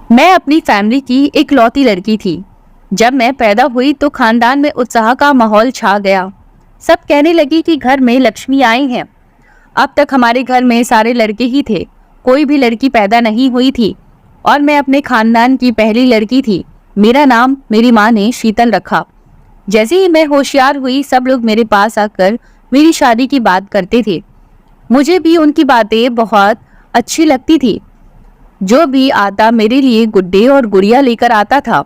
मैं अपनी फैमिली की इकलौती लड़की थी। जब मैं पैदा हुई तो खानदान में उत्साह का माहौल छा गया। सब कहने लगे कि घर में लक्ष्मी आई हैं। अब तक हमारे घर में सारे लड़के ही थे, कोई भी लड़की पैदा नहीं हुई थी और मैं अपने खानदान की पहली लड़की थी। मेरा नाम मेरी माँ ने शीतल रखा। जैसे ही मैं होशियार हुई, सब लोग मेरे पास आकर मेरी शादी की बात करते थे। मुझे भी उनकी बातें बहुत अच्छी लगती थी। जो भी आता मेरे लिए गुड्डे और गुड़िया लेकर आता था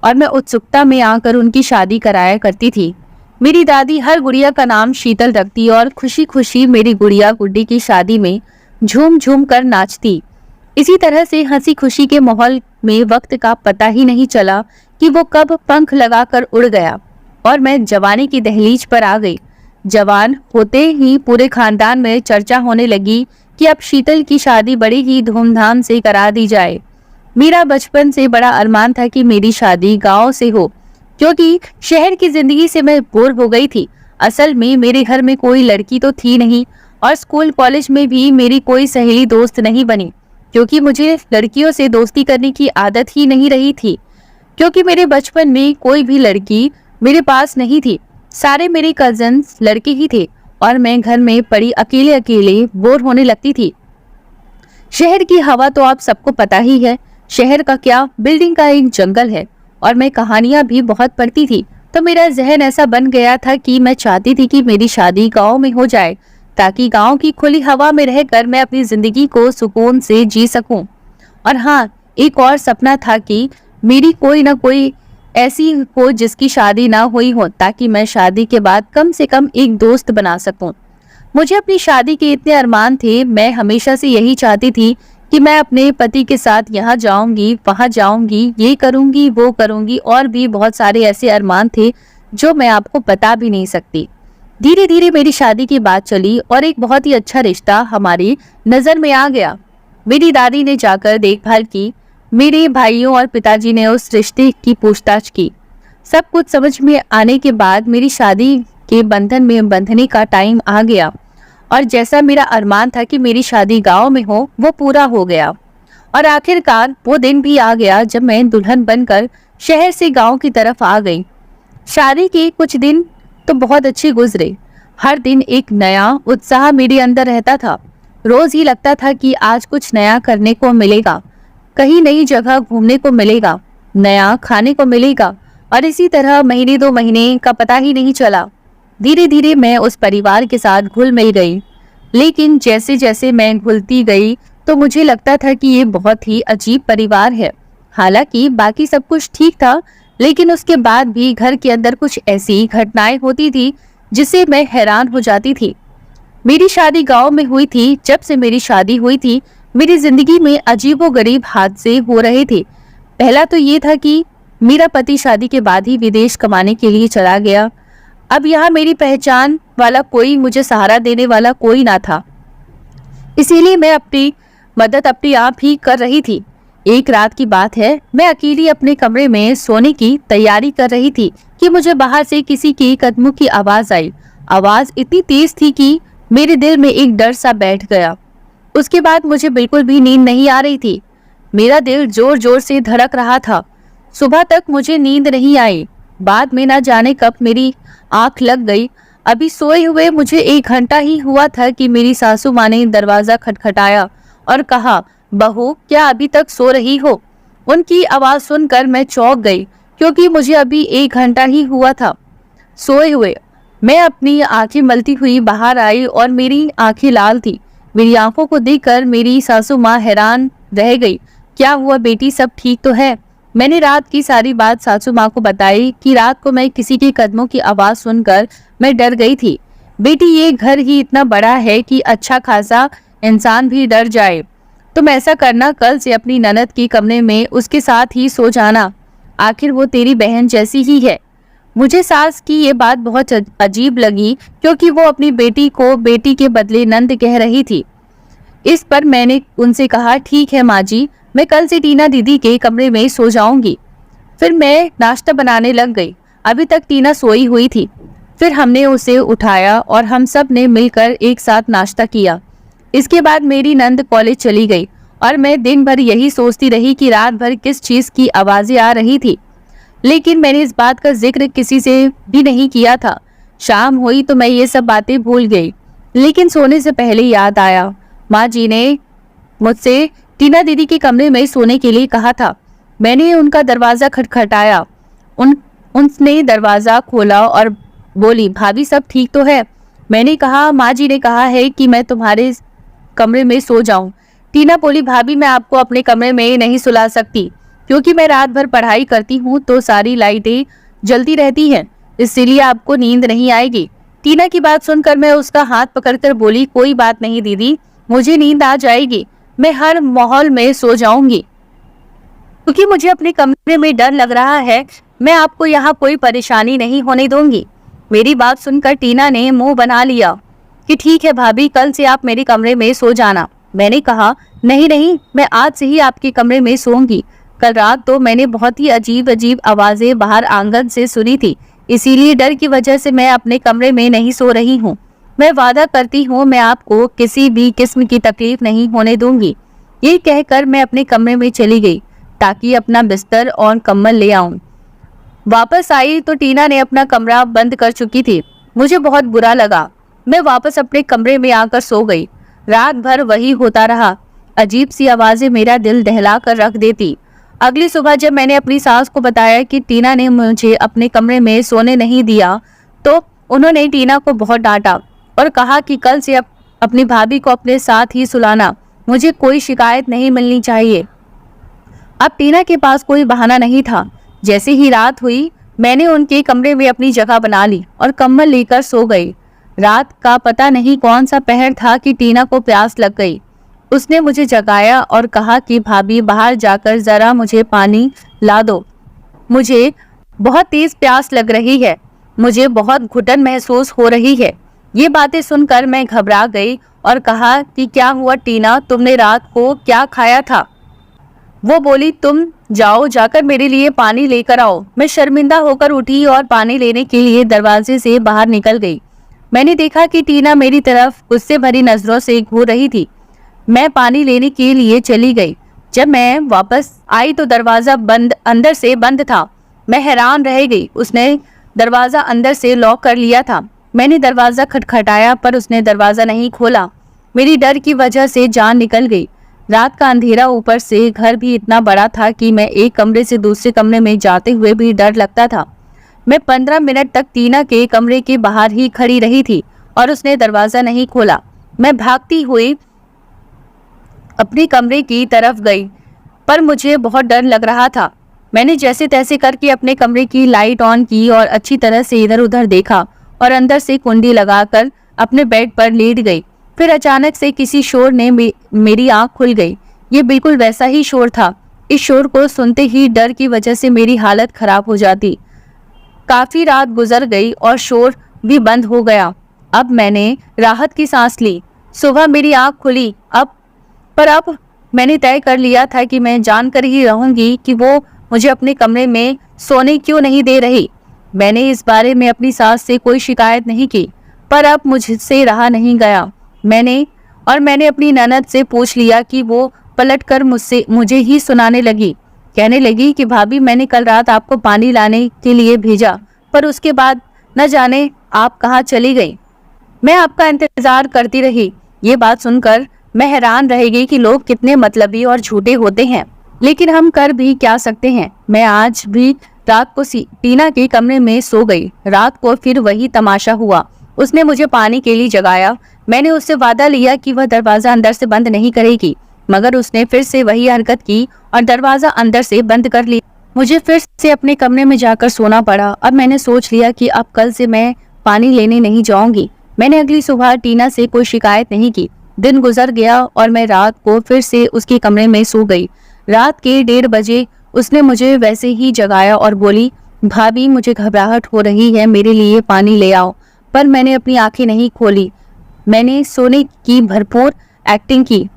और मैं उत्सुकता में आकर उनकी शादी कराया करती थी। मेरी दादी हर गुड़िया का नाम शीतल रखती और खुशी खुशी मेरी गुड़िया गुड्डी की शादी में झूम झूम कर नाचती। इसी तरह से हंसी खुशी के माहौल में वक्त का पता ही नहीं चला कि वो कब पंख लगाकर उड़ गया और मैं जवानी की दहलीज पर आ गई। जवान होते ही पूरे खानदान में चर्चा होने लगी कि अब शीतल की शादी बड़ी ही धूमधाम से करा दी जाए। मेरा बचपन से बड़ा अरमान था कि मेरी शादी गांव से हो, क्योंकि शहर की जिंदगी से मैं बोर हो गई थी। असल में मेरे घर में कोई लड़की तो थी नहीं और स्कूल कॉलेज में भी मेरी कोई सहेली दोस्त नहीं बनी, क्योंकि मुझे लड़कियों से दोस्ती करने की आदत ही नहीं रही थी। क्योंकि मेरे बचपन में कोई भी लड़की मेरे पास नहीं थी, सारे मेरे कजन्स लड़के ही थे और मैं घर में पड़ी अकेले अकेले बोर होने लगती थी। शहर की हवा तो आप सबको पता ही है, शहर का क्या, बिल्डिंग का एक जंगल है। और मैं कहानियां भी बहुत पढ़ती थी, तो मेरा जहन ऐसा बन गया था कि मैं चाहती थी कि मेरी शादी गांव में हो जाए, ताकि गांव की खुली हवा में रहकर मैं अपनी जिंदगी को सुकून से जी सकूं। और हाँ, एक और सपना था कि मेरी कोई ना कोई ऐसी हो जिसकी शादी ना हुई हो, ताकि मैं शादी के बाद कम से कम एक दोस्त बना सकूं। मुझे अपनी शादी के इतने अरमान थे। मैं हमेशा से यही चाहती थी कि मैं अपने पति के साथ यहाँ जाऊंगी, वहां जाऊंगी, ये करूंगी, वो करूंगी, और भी बहुत सारे ऐसे अरमान थे जो मैं आपको बता भी नहीं सकती। धीरे धीरे मेरी शादी की बात चली और एक बहुत ही अच्छा रिश्ता हमारी नजर में आ गया। मेरी दादी ने जाकर देखभाल की, मेरे भाइयों और पिताजी ने उस रिश्ते की पूछताछ की। सब कुछ समझ में आने के बाद मेरी शादी के बंधन में बंधने का टाइम आ गया और जैसा मेरा अरमान था कि मेरी शादी गांव में हो, वो पूरा हो गया। और आखिरकार वो दिन भी आ गया जब मैं दुल्हन बनकर शहर से गांव की तरफ आ गई। शादी के कुछ दिन तो बहुत अच्छे गुजरे। हर दिन एक नया उत्साह मेरे अंदर रहता था। रोज ही लगता था कि आज कुछ नया करने को मिलेगा, कहीं नई जगह घूमने को मिलेगा, नया खाने को मिलेगा। और इसी तरह महीने 2 महीने का पता ही नहीं चला। धीरे धीरे मैं उस परिवार के साथ घुल मिल गई, लेकिन जैसे जैसे मैं घुलती गई तो मुझे लगता था कि ये बहुत ही अजीब परिवार है। हालांकि बाकी सब कुछ ठीक था, लेकिन उसके बाद भी घर के अंदर कुछ ऐसी घटनाएं होती थी जिससे मैं हैरान हो जाती थी। मेरी शादी गांव में हुई थी। जब से मेरी शादी हुई थी, मेरी जिंदगी में अजीबोगरीब हादसे हो रहे थे। पहला तो ये था कि मेरा पति शादी के बाद ही विदेश कमाने के लिए चला गया। अब यहाँ मेरी पहचान वाला कोई, मुझे सहारा देने वाला कोई ना था, इसीलिए मैं अपनी मदद अपने आप ही कर रही थी। एक रात की बात है, मैं अकेली अपने कमरे में सोने की तैयारी कर रही थी कि मुझे बाहर से किसी के कदमों की आवाज आई। आवाज इतनी तेज थी कि मेरे दिल में एक डर सा बैठ गया। उसके बाद मुझे बिल्कुल भी नींद नहीं आ रही थी। मेरा दिल जोर जोर से धड़क रहा था। सुबह तक मुझे नींद नहीं आई। बाद में ना जाने कब मेरी आंख लग गई। अभी सोए हुए मुझे 1 घंटा ही हुआ था कि मेरी सासू माँ ने दरवाजा खटखटाया और कहा, बहू क्या अभी तक सो रही हो? उनकी आवाज सुनकर मैं चौंक गई, क्योंकि मुझे अभी 1 घंटा ही हुआ था सोए हुए। मैं अपनी आंखें मलती हुई बाहर आई और मेरी आंखें लाल थी। मेरी आंखों को देखकर मेरी सासू माँ हैरान रह गई। क्या हुआ बेटी, सब ठीक तो है? मैंने रात की सारी बात सासू माँ को बताई कि रात को मैं किसी के कदमों की आवाज सुनकर मैं डर गई थी। बेटी, ये घर ही इतना बड़ा है कि अच्छा खासा इंसान भी डर जाए। तुम ऐसा करना, कल से अपनी ननद के कमरे में उसके साथ ही सो जाना, आखिर वो तेरी बहन जैसी ही है। मुझे सास की ये बात बहुत अजीब लगी, क्योंकि वो अपनी बेटी को बेटी के बदले नंद कह रही थी। इस पर मैंने उनसे कहा, ठीक है माँ जी, मैं कल से टीना दीदी के कमरे में सो जाऊंगी। फिर मैं नाश्ता बनाने लग गई। अभी तक टीना सोई हुई थी। फिर हमने उसे उठाया और हम सब ने मिलकर एक साथ नाश्ता किया। इसके बाद मेरी नंद कॉलेज चली गई और मैं दिन भर यही सोचती रही कि रात भर किस चीज की आवाजें आ रही थी, लेकिन मैंने इस बात का जिक्र किसी से भी नहीं किया था। शाम हुई तो मैं ये सब बातें भूल गई, लेकिन सोने से पहले याद आया, माँ जी ने मुझसे टीना दीदी के कमरे में सोने के लिए कहा था। मैंने उनका दरवाजा खटखटाया। उसने दरवाजा खोला और बोली, भाभी सब ठीक तो है? मैंने कहा, माँ जी ने कहा है कि मैं तुम्हारे कमरे में सो जाऊं। टीना बोली, भाभी मैं आपको अपने कमरे में नहीं सुला सकती, क्योंकि मैं रात भर पढ़ाई करती हूँ तो सारी लाइटें जलती रहती हैं, इसीलिए आपको नींद नहीं आएगी। टीना की बात सुनकर मैं उसका हाथ पकड़कर बोली, कोई बात नहीं दीदी, मुझे नींद आ जाएगी, मैं हर माहौल में सो जाऊंगी, क्योंकि मुझे अपने कमरे में डर लग रहा है। मैं आपको यहाँ कोई परेशानी नहीं होने दूंगी। मेरी बात सुनकर टीना ने मुंह बना लिया कि ठीक है भाभी, कल से आप मेरे कमरे में सो जाना। मैंने कहा, नहीं नहीं, मैं आज से ही आपके कमरे में सोऊंगी। कल रात तो मैंने बहुत ही अजीब अजीब आवाजें बाहर आंगन से सुनी थी, इसीलिए डर की वजह से मैं अपने कमरे में नहीं सो रही हूँ। मैं वादा करती हूँ मैं आपको किसी भी किस्म की तकलीफ नहीं होने दूंगी। ये कहकर मैं अपने कमरे में चली गई ताकि अपना बिस्तर और कंबल ले आऊं। वापस आई तो टीना ने अपना कमरा बंद कर चुकी थी। मुझे बहुत बुरा लगा। मैं वापस अपने कमरे में आकर सो गई। रात भर वही होता रहा। अजीब सी आवाजें मेरा दिल दहला कर रख देती। अगली सुबह जब मैंने अपनी सास को बताया कि टीना ने मुझे अपने कमरे में सोने नहीं दिया, तो उन्होंने टीना को बहुत डांटा और कहा कि कल से अपनी भाभी को अपने साथ ही सुलाना, मुझे कोई शिकायत नहीं मिलनी चाहिए। अब टीना के पास कोई बहाना नहीं था। जैसे ही रात हुई, मैंने उनके कमरे में अपनी जगह बना ली और कंबल लेकर सो गई। रात का पता नहीं कौन सा पहर था कि टीना को प्यास लग गई। उसने मुझे जगाया और कहा कि भाभी बाहर जाकर जरा मुझे पानी ला दो, मुझे बहुत तेज प्यास लग रही है, मुझे बहुत घुटन महसूस हो रही है। ये बातें सुनकर मैं घबरा गई और कहा कि क्या हुआ टीना, तुमने रात को क्या खाया था? वो बोली, तुम जाओ, जाकर मेरे लिए पानी लेकर आओ। मैं शर्मिंदा होकर उठी और पानी लेने के लिए दरवाजे से बाहर निकल गई। मैंने देखा कि टीना मेरी तरफ गुस्से भरी नजरों से घूर रही थी। मैं पानी लेने के लिए चली गई। जब मैं वापस आई तो दरवाजा अंदर से बंद था। मैं हैरान रह गई। उसने दरवाजा अंदर से लॉक कर लिया था। मैंने दरवाजा खटखटाया पर उसने दरवाजा नहीं खोला। मेरी डर की वजह से जान निकल गई। रात का अंधेरा, ऊपर से घर भी इतना बड़ा था कि मैं एक कमरे से दूसरे कमरे में जाते हुए भी डर लगता था। मैं 15 मिनट तक टीना के कमरे के बाहर ही खड़ी रही थी और उसने दरवाजा नहीं खोला। मैं भागती हुई अपने कमरे की तरफ गई, पर मुझे बहुत डर लग रहा था। मैंने जैसे तैसे करके अपने कमरे की लाइट ऑन की और अच्छी तरह से इधर उधर देखा और अंदर से कुंडी लगाकर अपने बेड पर लेट गई। फिर अचानक से किसी शोर ने मेरी आंख खुल गई। ये बिल्कुल वैसा ही शोर था। इस शोर को सुनते ही डर की वजह से मेरी हालत खराब हो जाती। काफी रात गुजर गई और शोर भी बंद हो गया। अब मैंने राहत की सांस ली। सुबह मेरी आंख खुली। अब मैंने तय कर लिया था कि मैं जानकर ही रहूंगी कि वो मुझे अपने कमरे में सोने क्यों नहीं दे रही। मैंने इस बारे में अपनी सास से कोई शिकायत नहीं की, पर अब मुझसे रहा नहीं गया। मैंने अपनी ननद से पूछ लिया कि वो पलटकर मुझे ही सुनाने लगी। कहने लगी कि भाभी, मैंने कल रात आपको पानी लाने के लिए भेजा, पर उसके बाद न जाने आप कहाँ चली गई। मैं आपका इंतजार करती रही। ये बात सुनकर मैं हैरान रह गई कि लोग कितने मतलबी और झूठे होते हैं, लेकिन हम कर भी क्या सकते हैं। मैं आज भी रात को टीना के कमरे में सो गई। रात को फिर वही तमाशा हुआ। उसने मुझे पानी के लिए जगाया। मैंने उससे वादा लिया कि वह दरवाजा अंदर से बंद नहीं करेगी, मगर उसने फिर से वही हरकत की और दरवाजा अंदर से बंद कर लिया। मुझे फिर से अपने कमरे में जाकर सोना पड़ा। अब मैंने सोच लिया कि अब कल से मैं पानी लेने नहीं जाऊंगी। मैंने अगली सुबह टीना से कोई शिकायत नहीं की। दिन गुजर गया और मैं रात को फिर से उसके कमरे में सो गई। रात के 1:30 बजे उसने मुझे वैसे ही जगाया और बोली, भाभी मुझे घबराहट हो रही है, मेरे लिए पानी ले आओ। पर मैंने अपनी आंखें नहीं खोली। मैंने सोने की भरपूर एक्टिंग की।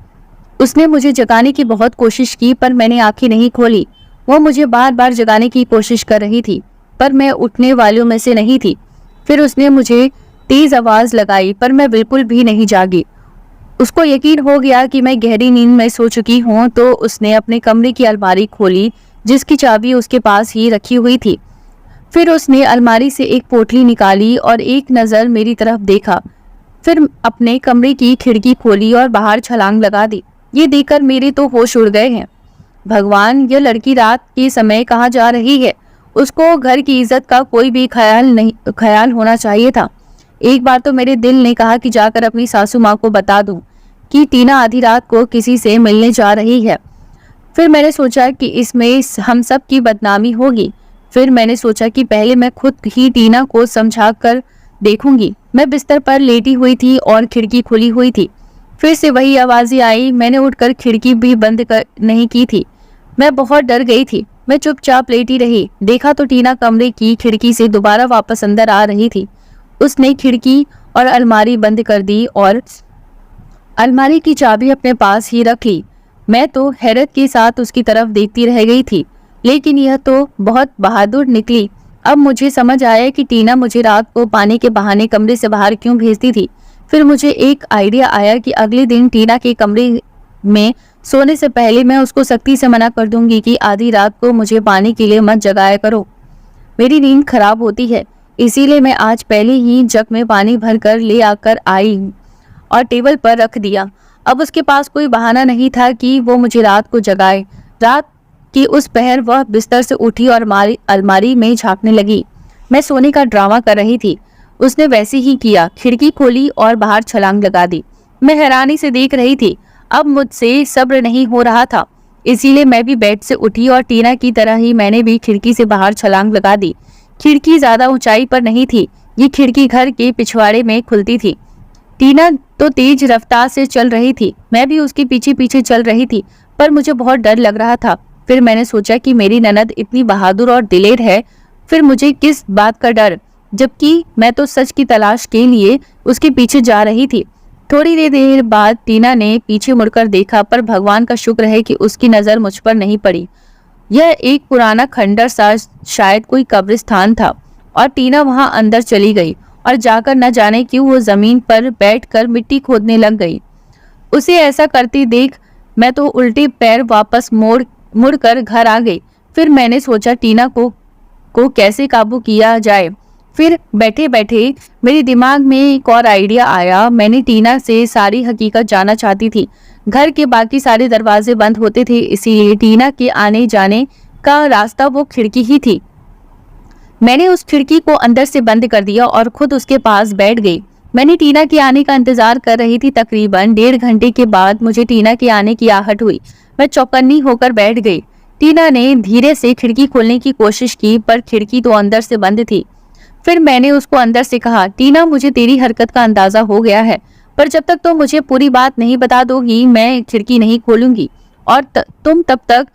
उसने मुझे जगाने की बहुत कोशिश की, पर मैंने आंखें नहीं खोली। वो मुझे बार बार जगाने की कोशिश कर रही थी, पर मैं उठने वालों में से नहीं थी। फिर उसने मुझे तेज आवाज लगाई, पर मैं बिल्कुल भी नहीं जागी। उसको यकीन हो गया कि मैं गहरी नींद में सो चुकी हूँ, तो उसने अपने कमरे की अलमारी खोली जिसकी चाबी उसके पास ही रखी हुई थी। फिर उसने अलमारी से एक पोटली निकाली और एक नज़र मेरी तरफ देखा। फिर अपने कमरे की खिड़की खोली और बाहर छलांग लगा दी। ये देखकर मेरे तो होश उड़ गए हैं। भगवान, यह लड़की रात के समय कहाँ जा रही है? उसको घर की इज्जत का कोई भी ख्याल होना चाहिए था। एक बार तो मेरे दिल ने कहा कि जाकर अपनी सासू माँ को बता दूं कि टीना आधी रात को किसी से मिलने जा रही है। फिर मैंने सोचा कि इसमें हम सब की बदनामी होगी। फिर मैंने सोचा कि पहले मैं खुद ही टीना को समझा कर देखूंगी। मैं बिस्तर पर लेटी हुई थी और खिड़की खुली हुई थी। फिर से वही आवाज़ें आई। मैंने उठकर खिड़की भी नहीं की थी। मैं बहुत डर गई थी। मैं चुपचाप लेटी रही। देखा तो टीना कमरे की खिड़की से दोबारा वापस अंदर आ रही थी। उसने खिड़की और अलमारी बंद कर दी और अलमारी की चाबी अपने पास ही रख ली। मैं तो हैरत के साथ उसकी तरफ देखती रह गई थी, लेकिन यह तो बहुत बहादुर निकली। अब मुझे समझ आया कि टीना मुझे रात को पानी के बहाने कमरे से बाहर क्यों भेजती थी। फिर मुझे एक आइडिया आया कि अगले दिन टीना के कमरे में सोने से पहले मैं उसको सख्ती से मना कर दूंगी कि आधी रात को मुझे पानी के लिए मत जगाया करो। मेरी नींद खराब होती है, इसीलिए मैं आज पहले ही जग में पानी भरकर ले आकर आई और टेबल पर रख दिया। अब उसके पास कोई बहाना नहीं था कि वो मुझे रात को जगाए। रात की उस पहर वह बिस्तर से उठी और अलमारी में झांकने लगी। मैं सोने का ड्रामा कर रही थी। उसने वैसे ही किया, खिड़की खोली और बाहर छलांग लगा दी। मैं हैरानी से देख रही थी। अब मुझसे सब्र नहीं हो रहा था, इसीलिए मैं भी बेड से उठी और टीना की तरह ही मैंने भी खिड़की से बाहर छलांग लगा दी। खिड़की ज्यादा ऊंचाई पर नहीं थी। ये खिड़की घर के पिछवाड़े में खुलती थी। टीना तो तेज रफ्तार से चल रही थी। मैं भी उसके पीछे पीछे चल रही थी, पर मुझे बहुत डर लग रहा था। फिर मैंने सोचा कि मेरी ननद इतनी बहादुर और दिलेर है, फिर मुझे किस बात का डर, जबकि मैं तो सच की तलाश के लिए उसके पीछे जा रही थी। थोड़ी देर बाद टीना ने पीछे मुड़कर देखा, पर भगवान का शुक्र है कि उसकी नजर मुझ पर नहीं पड़ी। यह एक पुराना खंडर सा, शायद कोई कब्रिस्तान था, और टीना वहां अंदर चली गई और जाकर न जाने क्यों वो जमीन पर बैठकर मिट्टी खोदने लग गई। उसे ऐसा करती देख मैं तो उल्टे पैर वापस मुड़कर घर आ गई। फिर मैंने सोचा टीना को कैसे काबू किया जाए। फिर बैठे बैठे मेरे दिमाग में एक और आइडिया आया। मैंने टीना से सारी हकीकत जानना चाहती थी। घर के बाकी सारे दरवाजे बंद होते थे, इसीलिए टीना के आने जाने का रास्ता वो खिड़की ही थी। मैंने उस खिड़की को अंदर से बंद कर दिया और खुद उसके पास बैठ गई। मैंने टीना के आने का इंतजार कर रही थी। तकरीबन 1.5 घंटे के बाद मुझे टीना के आने की आहट हुई। मैं चौकन्नी होकर बैठ गई। टीना ने धीरे से खिड़की खोलने की कोशिश की, पर खिड़की तो अंदर से बंद थी। फिर मैंने उसको अंदर से कहा, टीना, मुझे तेरी हरकत का अंदाजा हो गया है, पर जब तक तुम मुझे पूरी बात नहीं बता दोगी मैं खिड़की नहीं खोलूंगी और तुम तब तक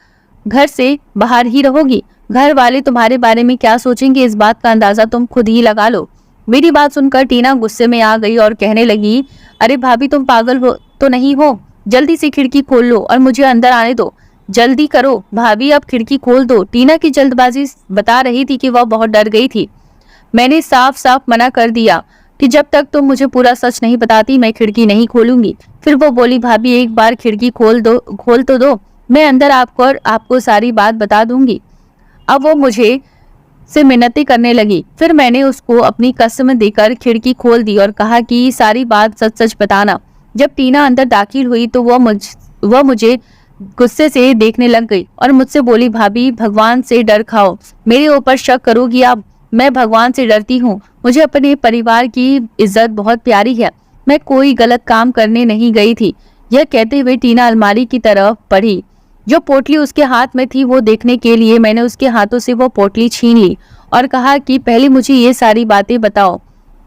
घर से बाहर ही रहोगी। घर वाले तुम्हारे बारे में क्या सोचेंगे, इस बात का अंदाजा तुम खुद ही लगा लो। मेरी बात सुनकर टीना गुस्से में आ गई और कहने लगी, अरे भाभी, तुम पागल हो तो नहीं हो? जल्दी से खिड़की खोल लो और मुझे अंदर आने दो। जल्दी करो भाभी, अब खिड़की खोल दो। टीना की जल्दबाजी बता रही थी कि वह बहुत डर गई थी। मैंने साफ साफ मना कर दिया कि जब तक तुम मुझे पूरा सच नहीं बताती मैं खिड़की नहीं खोलूंगी। फिर वो बोली, भाभी, एक बार खिड़की खोल तो दो, मैं अंदर आपको सारी बात बता दूंगी। अब वो मुझे से मिन्नतें करने लगी। फिर मैंने उसको अपनी कसम देकर खिड़की खोल दी और कहा कि सारी बात सच सच बताना। जब टीना अंदर दाखिल हुई तो वह मुझे गुस्से से देखने लग गई और मुझसे बोली, भाभी, भगवान से डर खाओ, मेरे ऊपर शक करोगी आप? मैं भगवान से डरती हूँ। मुझे अपने परिवार की इज्जत बहुत प्यारी है। मैं कोई गलत काम करने नहीं गई थी। यह कहते हुए टीना अलमारी की तरफ बढ़ी। जो पोटली उसके हाथ में थी वो देखने के लिए मैंने उसके हाथों से वो पोटली छीन ली और कहा कि पहले मुझे ये सारी बातें बताओ,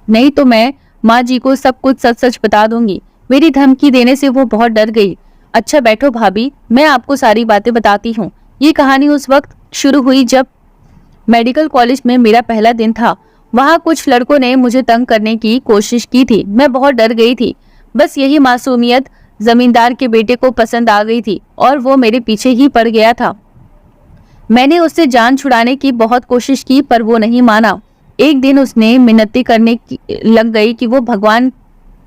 नहीं तो मैं माँ जी को सब कुछ सच सच बता दूंगी। मेरी धमकी देने से वो बहुत डर गई। अच्छा बैठो भाभी, मैं आपको सारी बातें बताती हूँ। ये कहानी उस वक्त शुरू हुई जब मेडिकल कॉलेज में मेरा पहला दिन था। वहाँ कुछ लड़कों ने मुझे तंग करने की कोशिश की थी। मैं बहुत डर गई थी। बस यही मासूमियत जमींदार के बेटे को पसंद आ गई थी और वो मेरे पीछे ही पड़ गया था। मैंने उससे जान छुड़ाने की बहुत कोशिश की, पर वो नहीं माना। एक दिन उसने मिन्नतें करने लग गई कि वो भगवान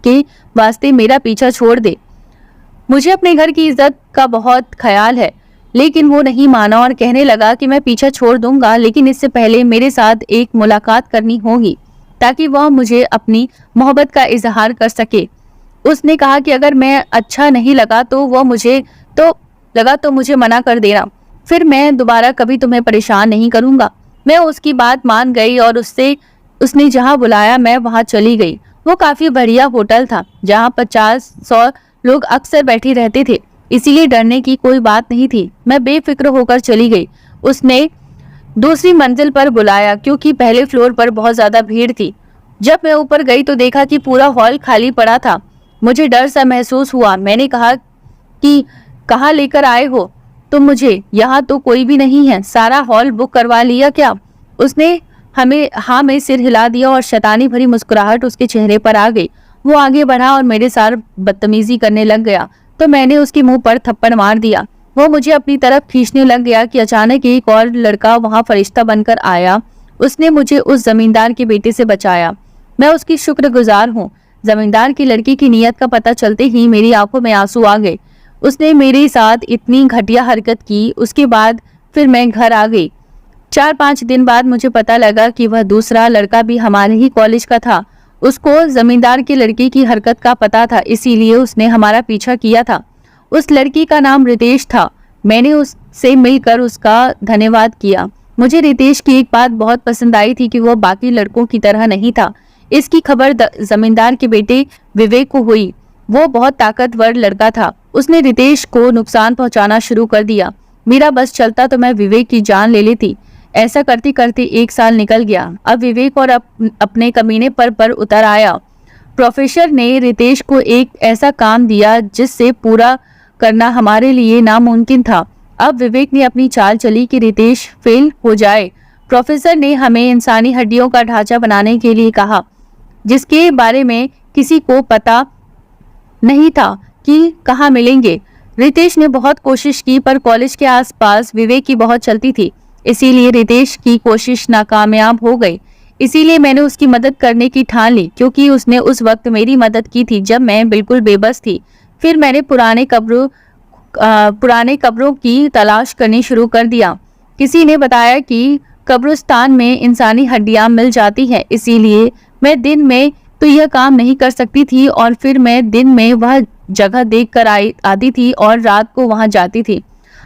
के वास्ते मेरा पीछा छोड़ दे। मुझे अपने घर की इज्जत का बहुत ख्याल है। लेकिन वो नहीं माना और कहने लगा कि मैं पीछा छोड़ दूंगा, लेकिन इससे पहले मेरे साथ एक मुलाकात करनी होगी ताकि वह मुझे अपनी मोहब्बत का इजहार कर सके। उसने कहा कि अगर मैं अच्छा नहीं लगा तो मुझे मना कर देना, फिर मैं दोबारा कभी तुम्हें परेशान नहीं करूंगा। मैं उसकी बात मान गई और उसने जहां बुलाया मैं वहां चली गई। वो काफी बढ़िया होटल था जहां 50-100 लोग अक्सर बैठे रहते थे, इसीलिए डरने की कोई बात नहीं थी। मैं बेफिक्र होकर चली गई। उसने दूसरी मंजिल पर बुलाया क्योंकि पहले फ्लोर पर बहुत ज्यादा भीड़ थी। जब मैं ऊपर गई तो देखा कि पूरा हॉल खाली पड़ा था। मुझे डर सा महसूस हुआ। मैंने कहा कि कहाँ लेकर आए हो तुम मुझे? यहाँ तो कोई भी नहीं है। सारा हॉल बुक करवा लिया क्या? उसने हमें हाँ में सिर हिला दिया और शैतानी भरी मुस्कुराहट उसके चेहरे पर आ गई। वो आगे बढ़ा और मेरे साथ बदतमीजी करने लग गया तो मैंने उसके मुंह पर थप्पड़ मार दिया। वो मुझे अपनी तरफ खींचने लग गया कि अचानक एक और लड़का वहां फरिश्ता बनकर आया। उसने मुझे उस जमींदार के बेटे से बचाया। मैं उसकी शुक्रगुजार हूँ। जमींदार की लड़की की नीयत का पता चलते ही मेरी आंखों में आंसू आ गए। उसने मेरे साथ इतनी घटिया हरकत की। उसके बाद फिर मैं घर आ गई। 4-5 दिन बाद मुझे पता लगा कि वह दूसरा लड़का भी हमारे ही कॉलेज का था। उसको जमींदार की लड़की की हरकत का पता था, इसीलिए उसने हमारा पीछा किया था। उस लड़की का नाम रितेश था। मैंने उससे मिलकर उसका धन्यवाद किया। मुझे रितेश की एक बात बहुत पसंद आई थी कि वह बाकी लड़कों की तरह नहीं था। इसकी खबर जमींदार के बेटे विवेक को हुई। वो बहुत ताकतवर लड़का था। उसने रितेश को नुकसान पहुंचाना शुरू कर दिया। मेरा बस चलता तो मैं विवेक की जान ले लेती। ऐसा करते करते 1 साल निकल गया। अब विवेक और अपने कमीने पर उतर आया। प्रोफेसर ने रितेश को एक ऐसा काम दिया जिससे पूरा करना हमारे लिए नामुमकिन था। अब विवेक ने अपनी चाल चली कि रितेश फेल हो जाए। प्रोफेसर ने हमें इंसानी हड्डियों का ढांचा बनाने के लिए कहा, जिसके बारे में किसी को पता नहीं था कि कहाँ मिलेंगे। रितेश ने बहुत कोशिश की पर कॉलेज के आसपास विवेक की बहुत चलती थी, इसीलिए रितेश की कोशिश नाकामयाब हो गई। इसीलिए मैंने उसकी मदद करने की ठान ली क्योंकि उसने उस वक्त मेरी मदद की थी जब मैं बिल्कुल बेबस थी। फिर मैंने पुराने कब्रों की तलाश करनी शुरू कर दिया। किसी ने बताया कि कब्रिस्तान में इंसानी हड्डियां मिल जाती हैं, इसीलिए मैं दिन में तो यह काम नहीं कर सकती थी और फिर मैं दिन में वह जगह देखकर आती थी और रात को वहां जाती थी।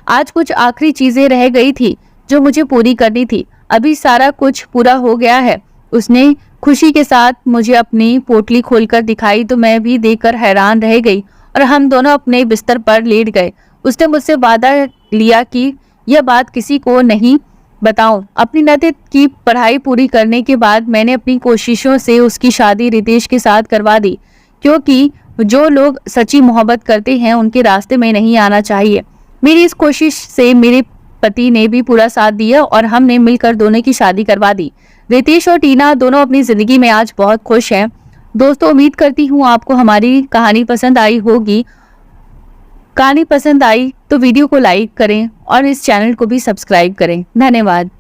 आज कुछ आखिरी चीजें रह गई थी जो मुझे पूरी करनी थी। अभी सारा कुछ पूरा हो गया है। उसने खुशी के साथ मुझे अपनी पोटली खोलकर दिखाई तो मैं भी देखकर हैरान रह गई और हम दोनों अपने बिस्तर पर लेट गए। उसने मुझसे वादा लिया कि यह बात किसी को नहीं बताऊं। अपनी नाते की पढ़ाई पूरी करने के बाद मैंने अपनी कोशिशों से उसकी शादी रितेश के साथ करवा दी, क्योंकि जो लोग सच्ची मोहब्बत करते हैं उनके रास्ते में नहीं आना चाहिए। मेरी इस कोशिश से मेरे पति ने भी पूरा साथ दिया और हमने मिलकर दोनों की शादी करवा दी। रितेश और टीना दोनों अपनी जिंदगी में आज बहुत खुश हैं। दोस्तों, उम्मीद करती हूँ आपको हमारी कहानी पसंद आई होगी। कहानी पसंद आई तो वीडियो को लाइक करें और इस चैनल को भी सब्सक्राइब करें। धन्यवाद।